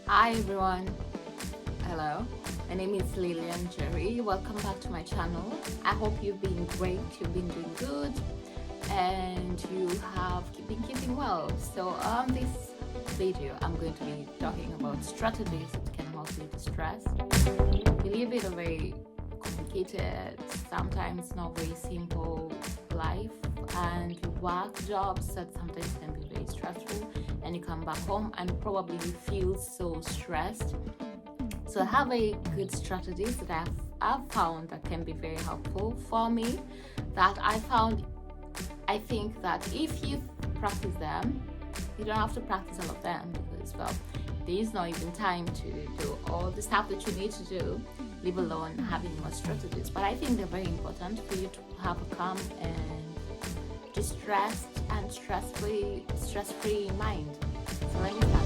Hi everyone, hello. My name is Lillian Jerry. Welcome back to my channel. I hope you've been great, you've been doing good, and you have been keeping well. So on this video, I'm going to be talking about strategies that can help you distress. We live in a very complicated, sometimes not very simple life, and you work jobs that sometimes can be very stressful, and you come back home and probably feel so stressed. So I have a good strategies that I've found that can be very helpful for me, that I think that if you practice them, you don't have to practice all of them, because well, there is not even time to do all the stuff that you need to do, leave alone having more strategies. But I think they're very important for you to have a calm and distressed and stress-free mind. So let me start.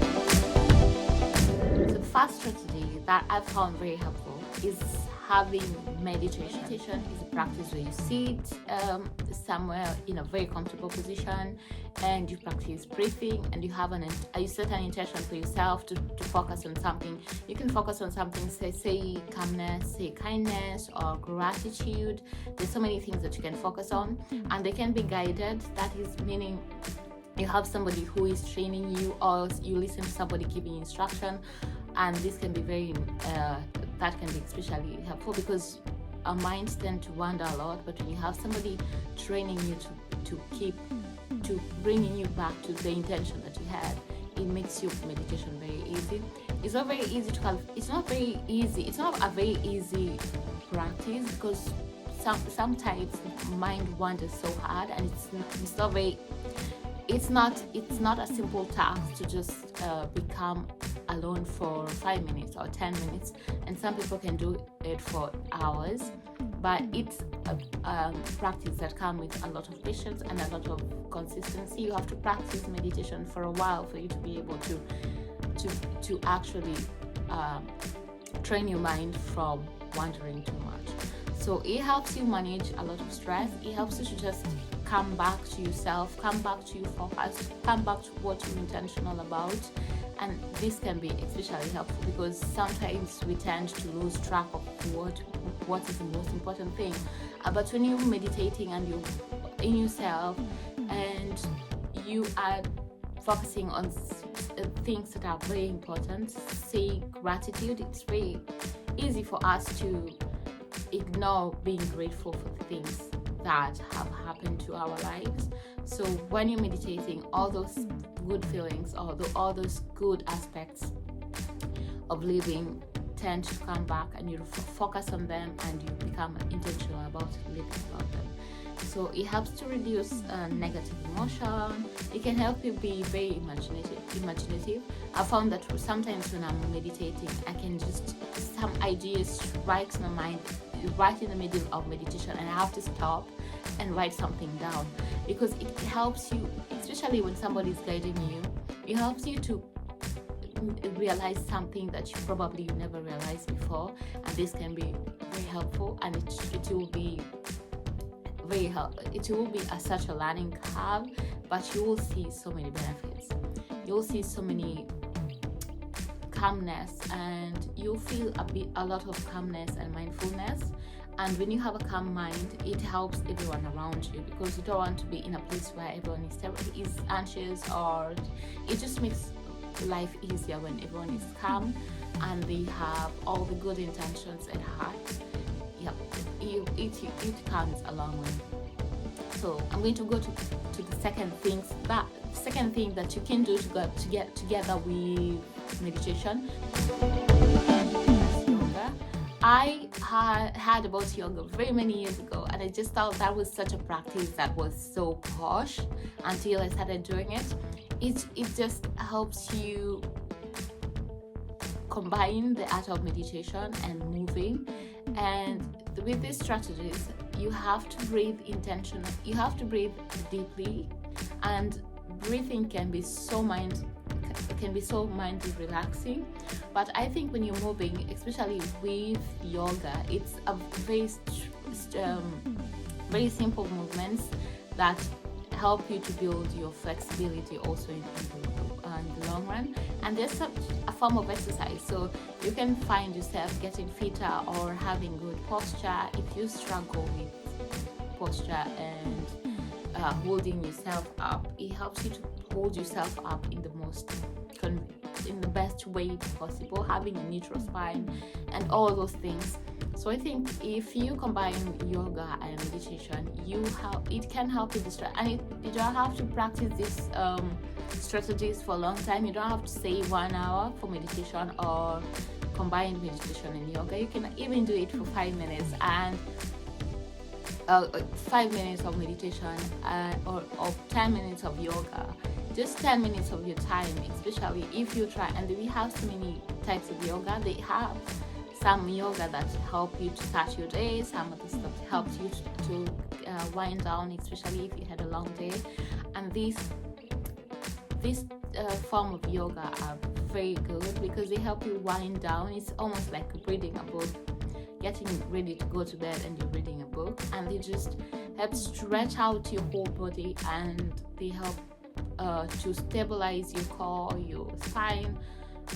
So the first strategy that I've found very helpful is having meditation. Meditation is a practice where you sit somewhere in a very comfortable position and you practice breathing, and you set an intention for yourself to focus on something. You can focus on something, say calmness, say kindness, or gratitude. There's so many things that you can focus on, and they can be guided. That is meaning you have somebody who is training you, or you listen to somebody giving instruction, and this can be that can be especially helpful, because our minds tend to wander a lot. But when you have somebody training you to bringing you back to the intention that you had, it makes your meditation very easy. It's not very easy to it's not a very easy practice, because sometimes mind wanders so hard, and it's not a simple task to just become alone for 5 minutes or 10 minutes, and some people can do it for hours. But it's a practice that comes with a lot of patience and a lot of consistency. You have to practice meditation for a while for you to be able to actually train your mind from wandering too much. So it helps you manage a lot of stress. It helps you to just come back to yourself, come back to your focus, come back to what you're intentional about. And this can be especially helpful, because sometimes we tend to lose track of what is the most important thing. But when you're meditating and you're in yourself and you are focusing on things that are very important, say gratitude, it's very easy for us to ignore being grateful for the things that have happened to our lives. So when you're meditating, all those good feelings, or all those good aspects of living tend to come back, and you focus on them, and you become intentional about living about them. So it helps to reduce negative emotion. It can help you be very imaginative. I found that sometimes when I'm meditating, I can just, some ideas strikes my mind right in the middle of meditation, and I have to stop and write something down, because it helps you, especially when somebody is guiding you, it helps you to realize something that you probably never realized before. And this can be very helpful, and it will be such a learning curve, but you will see so many benefits. You will see so many calmness, and you'll feel a lot of calmness and mindfulness. And when you have a calm mind, it helps everyone around you, because you don't want to be in a place where everyone is anxious, or it just makes life easier when everyone is calm and they have all the good intentions at heart. Yep, it comes a long way. So I'm going to go to the second thing that you can do to get together with meditation. Yoga. I heard about yoga very many years ago, and I just thought that was such a practice that was so posh until I started doing it. It just helps you combine the art of meditation and moving. And with these strategies, you have to breathe intentionally. You have to breathe deeply, and breathing can be so mind relaxing. But I think when you're moving, especially with yoga, it's a very simple movements that help you to build your flexibility also in the long run. and there's such a form of exercise, so you can find yourself getting fitter or having good posture. If you struggle with posture and holding yourself up, it helps you to hold yourself up in the best way possible, having a neutral spine and all those things. So I think if you combine yoga and meditation, it can help you distract, and you don't have to practice these strategies for a long time. You don't have to say 1 hour for meditation or combined meditation and yoga. You can even do it for 5 minutes, and 5 minutes of meditation or 10 minutes of yoga. Just 10 minutes of your time, especially if you try. And we have so many types of yoga. They have some yoga that help you to start your day, some other stuff helps you to wind down, especially if you had a long day. And this form of yoga are very good because they help you wind down. It's almost like reading a book, getting ready to go to bed and you're reading a book, and they just help stretch out your whole body, and they help to stabilize your core, your spine,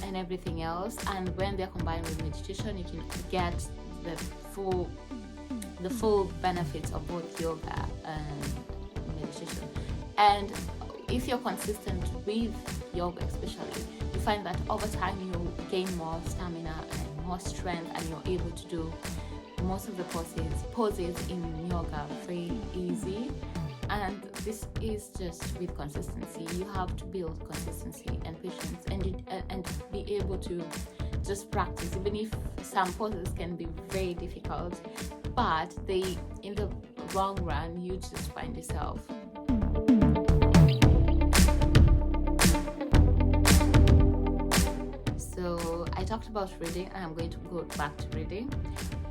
and everything else. And when they're combined with meditation, you can get the full benefits of both yoga and meditation. And if you're consistent with yoga especially, you find that over time you gain more stamina and more strength, and you're able to do most of the poses in yoga very easy. And this is just with consistency. You have to build consistency and patience, and be able to just practice, even if some poses can be very difficult, but in the long run, you just find yourself. So I talked about reading, and I'm going to go back to reading.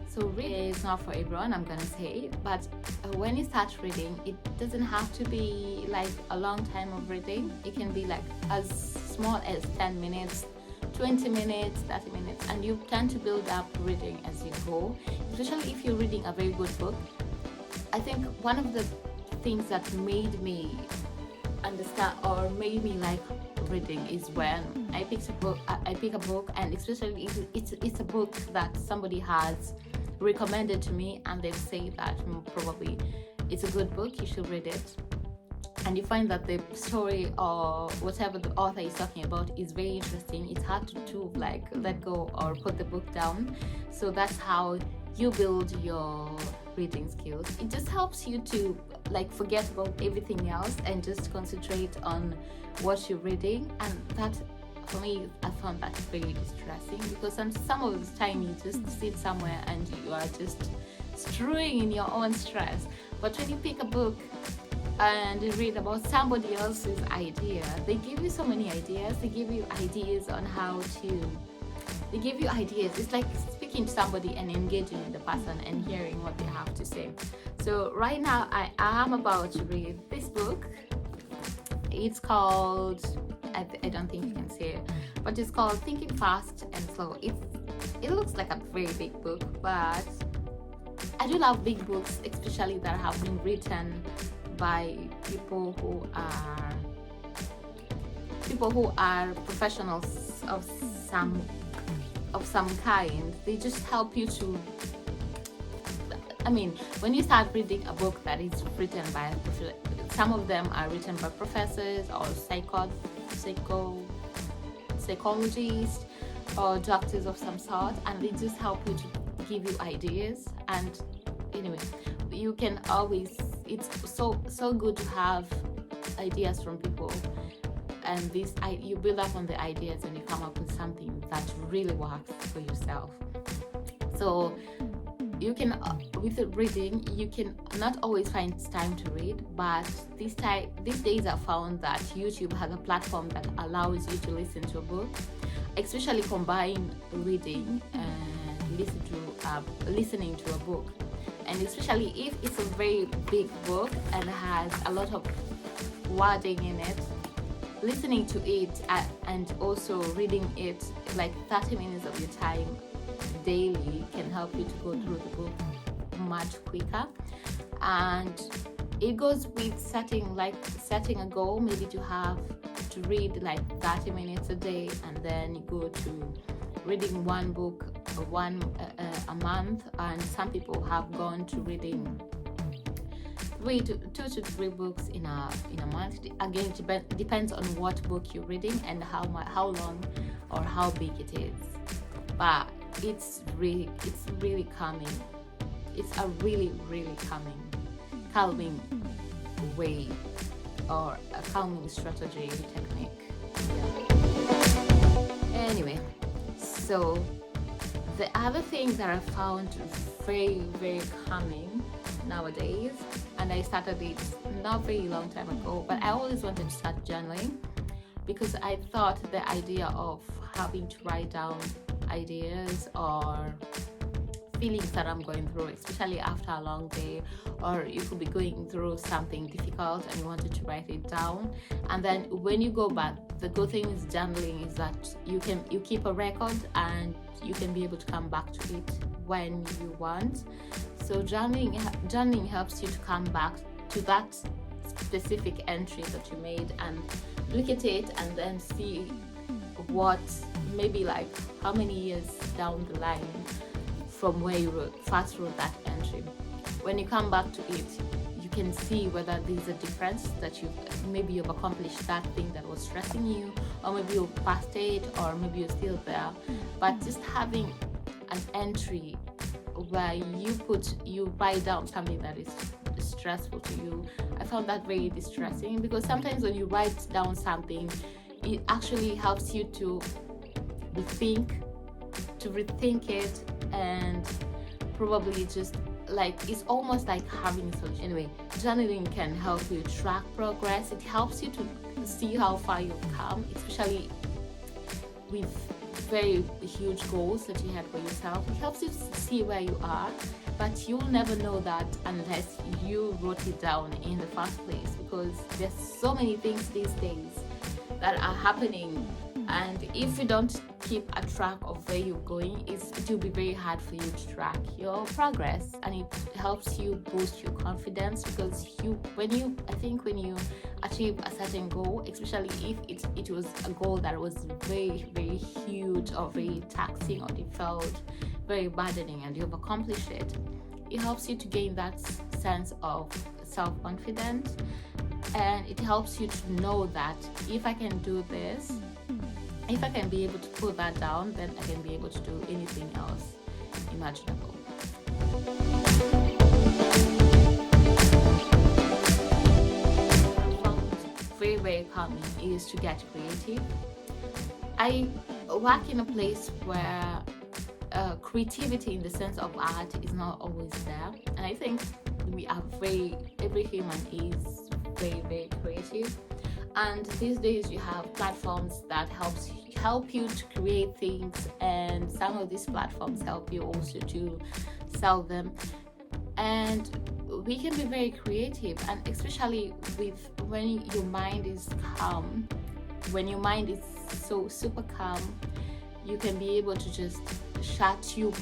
So reading is not for everyone, I'm gonna say, but when you start reading, it doesn't have to be like a long time of reading. It can be like as small as 10 minutes, 20 minutes, 30 minutes, and you tend to build up reading as you go, especially if you're reading a very good book. I think one of the things that made me understand or made me like reading is when I pick a book, and especially if it's a book that somebody has recommended to me, and they've said that probably it's a good book, you should read it, and you find that the story or whatever the author is talking about is very interesting. It's hard to like let go or put the book down. So that's how you build your reading skills. It just helps you to like forget about everything else and just concentrate on what you're reading. And that, for me, I found that very distressing, because some of the time you just sit somewhere and you are just strewing in your own stress. But when you pick a book and you read about somebody else's idea, they give you so many ideas. They give you ideas on how to, they give you ideas. It's like speaking to somebody and engaging with the person and hearing what they have to say. So right now I am about to read this book. It's called, I don't think you can see it, but it's called Thinking Fast and Slow. It looks like a very big book, but I do love big books, especially that have been written by people who are professionals of some kind. They just help you to, I mean, when you start reading a book that is written by some of them are written by professors or psychologists or doctors of some sort, and they just help you to give you ideas. And anyway, you can always, it's so good to have ideas from people, and you build up on the ideas and you come up with something that really works for yourself. So you can, with reading, you can not always find time to read, but these days I found that YouTube has a platform that allows you to listen to a book, especially combine reading and listening to a book. And especially if it's a very big book and has a lot of wording in it, listening to it and also reading it like 30 minutes of your time daily can help you to go through the book much quicker. And it goes with setting a goal, maybe to have to read like 30 minutes a day, and then you go to reading one book a month, and some people have gone to reading 2 to 3 books in a month. Again, it depends on what book you're reading and how long or how big it is. But it's really calming. It's a really calming way, or a calming strategy technique. Yeah. Anyway, so the other thing that I found very calming nowadays, and I started it not very long time ago, but I always wanted to start journaling, because I thought the idea of having to write down ideas or feelings that I'm going through, especially after a long day, or you could be going through something difficult and you wanted to write it down, and then when you go back, the good thing is journaling is that you keep a record and you can be able to come back to it when you want. So journaling helps you to come back to that specific entry that you made and look at it, and then see what, maybe like how many years down the line from where you first wrote that entry. When you come back to it, you can see whether there's a difference, that you've accomplished that thing that was stressing you, or maybe you've passed it, or maybe you're still there. But just having an entry where you write down something that is stressful to you, I found that very distressing, because sometimes when you write down something, it actually helps you to rethink it, and probably just like, it's almost like having a solution. Anyway, journaling can help you track progress. It helps you to see how far you've come, especially with very huge goals that you had for yourself. It helps you to see where you are, but you'll never know that unless you wrote it down in the first place, because there's so many things these days that are happening, and if you don't keep a track of where you're going, it will be very hard for you to track your progress, and it helps you boost your confidence, because when you achieve a certain goal, especially if it was a goal that was very huge or very taxing, or it felt very burdening, and you've accomplished it, it helps you to gain that sense of self-confidence, and it helps you to know that if I can do this, if I can be able to put that down, then I can be able to do anything else imaginable. Very calming is to get creative. I work in a place where creativity in the sense of art is not always there, and I think every human is very creative, and these days you have platforms that help you to create things, and some of these platforms help you also to sell them, and we can be very creative, and especially when your mind is calm, when your mind is so super calm, you can be able to just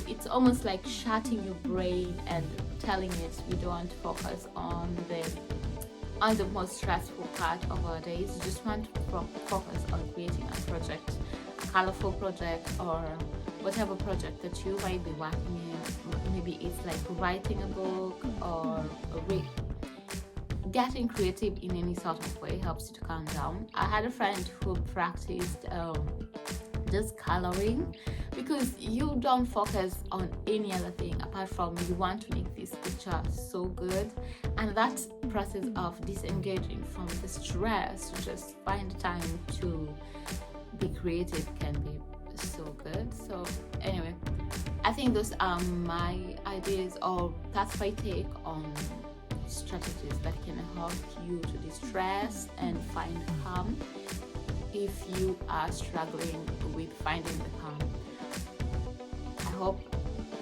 it's almost like shutting your brain and telling it we don't want to focus on the most stressful part of our days. You just want to focus on creating a project, a colorful project, or whatever project that you might be working in. Maybe it's like writing a book, or getting creative in any sort of way helps you to calm down. I had a friend who practiced just coloring, because you don't focus on any other thing apart from you want to make this picture so good, and that process of disengaging from the stress to just find time to be creative can be so good. So anyway, I think those are my ideas, or that's my take on strategies that can help you to de-stress and find calm if you are struggling with finding the calm. I hope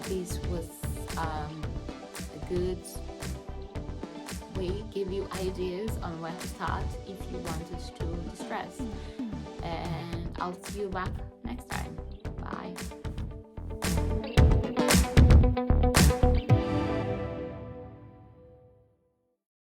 this was a good way, give you ideas on where to start if you wanted to de-stress. And I'll see you back next time. Bye.